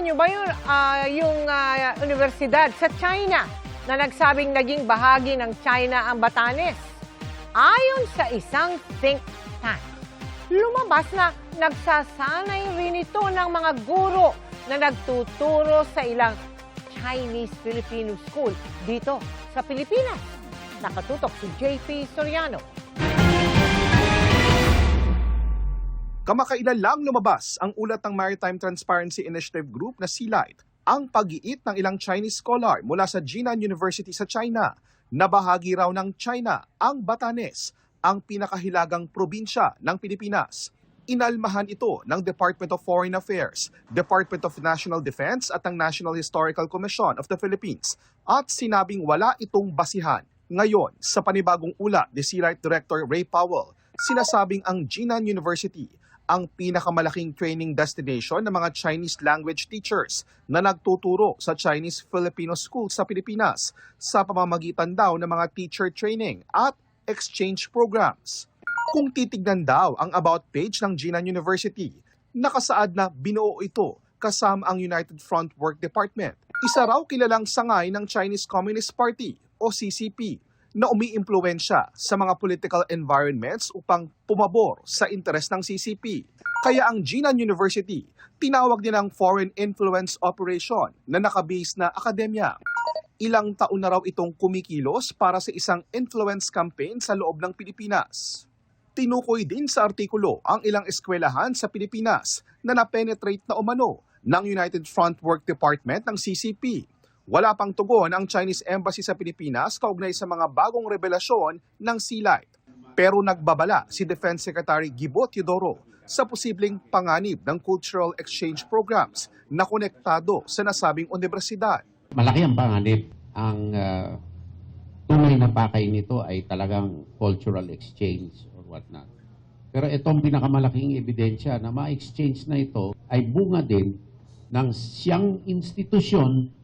Nabalitaan niyo ba yung universidad sa China na nagsabing naging bahagi ng China ang Batanes? Ayon sa isang think tank, lumabas na nagsasanay rin ito ng mga guro na nagtuturo sa ilang Chinese-Filipino school dito sa Pilipinas. Nakatutok si JP Soriano. Kamakailan lang lumabas ang ulat ng Maritime Transparency Initiative Group na SeaLight, ang pag-iit ng ilang Chinese scholar mula sa Jinan University sa China na bahagi raw ng China ang Batanes, ang pinakahilagang probinsya ng Pilipinas. Inalmahan ito ng Department of Foreign Affairs, Department of National Defense at ang National Historical Commission of the Philippines at sinabing wala itong basihan. Ngayon, sa panibagong ulat ni SeaLight Director Ray Powell, sinasabing ang Jinan University ang pinakamalaking training destination ng mga Chinese language teachers na nagtuturo sa Chinese-Filipino school sa Pilipinas sa pamamagitan daw ng mga teacher training at exchange programs. Kung titignan daw ang about page ng Jinan University, nakasaad na binuo ito kasama ang United Front Work Department. Isa raw kilalang sangay ng Chinese Communist Party o CCP na umiimpluwensya sa mga political environments upang pumabor sa interes ng CCP. Kaya ang Jinan University, tinawag din ang Foreign Influence Operation na nakabase na akademya. Ilang taon na raw itong kumikilos para sa isang influence campaign sa loob ng Pilipinas. Tinukoy din sa artikulo ang ilang eskwelahan sa Pilipinas na napenetrate na umano ng United Front Work Department ng CCP. Wala pang tugon ang Chinese Embassy sa Pilipinas kaugnay sa mga bagong revelasyon ng SeaLight. Pero nagbabala si Defense Secretary Gibo Teodoro sa posibleng panganib ng cultural exchange programs na konektado sa nasabing universidad. Malaki ang panganib. Ang tunay na pakay nito ay talagang cultural exchange or whatnot. Pero itong pinakamalaking ebidensya na ma-exchange na ito ay bunga din ng siyang institusyon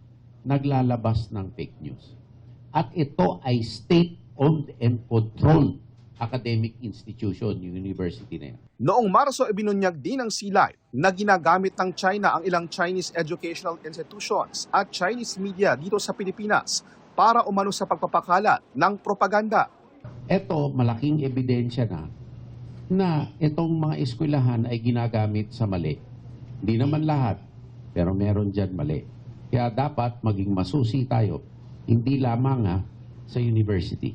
naglalabas ng fake news. At ito ay state-owned and controlled academic institution, yung university na yan. Noong Marso, ibinunyag din ng SeaLight na ginagamit ng China ang ilang Chinese educational institutions at Chinese media dito sa Pilipinas para umano sa pagpapakalat ng propaganda. Ito, malaking ebidensya na itong mga eskwelahan ay ginagamit sa mali. Hindi naman lahat, pero meron dyan mali. Kaya dapat maging masusi tayo, hindi lamang sa university,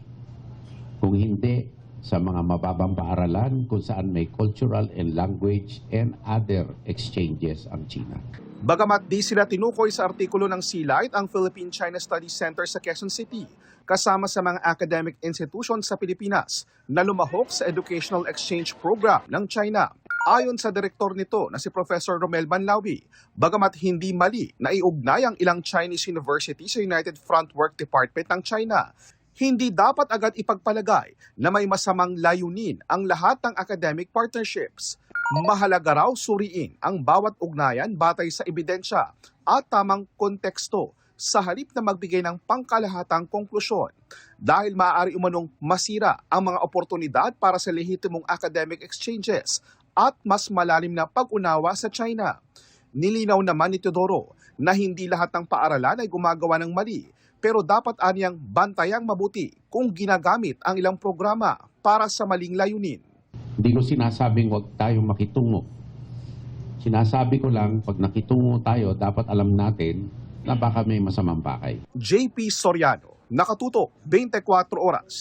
kung hindi sa mga mababang paaralan kung saan may cultural and language and other exchanges ang China. Bagamat di sila tinukoy sa artikulo ng SeaLight ang Philippine-China Studies Center sa Quezon City, kasama sa mga academic institutions sa Pilipinas na lumahok sa educational exchange program ng China. Ayon sa direktor nito na si Professor Romel Banlawi, bagamat hindi mali na iugnay ang ilang Chinese university sa United Front Work Department ng China, hindi dapat agad ipagpalagay na may masamang layunin ang lahat ng academic partnerships. Mahalaga raw suriin ang bawat ugnayan batay sa ebidensya at tamang konteksto sa halip na magbigay ng pangkalahatang konklusyon dahil maaari umanong masira ang mga oportunidad para sa lehitimong academic exchanges at mas malalim na pag-unawa sa China. Nilinaw naman ni Teodoro na hindi lahat ng paaralan ay gumagawa ng mali, pero dapat aniyang bantayang mabuti kung ginagamit ang ilang programa para sa maling layunin. Hindi ko sinasabing huwag tayong makitungo. Sinasabi ko lang, pag nakitungo tayo, dapat alam natin na baka may masamang pakay. JP Soriano, nakatutok 24 oras.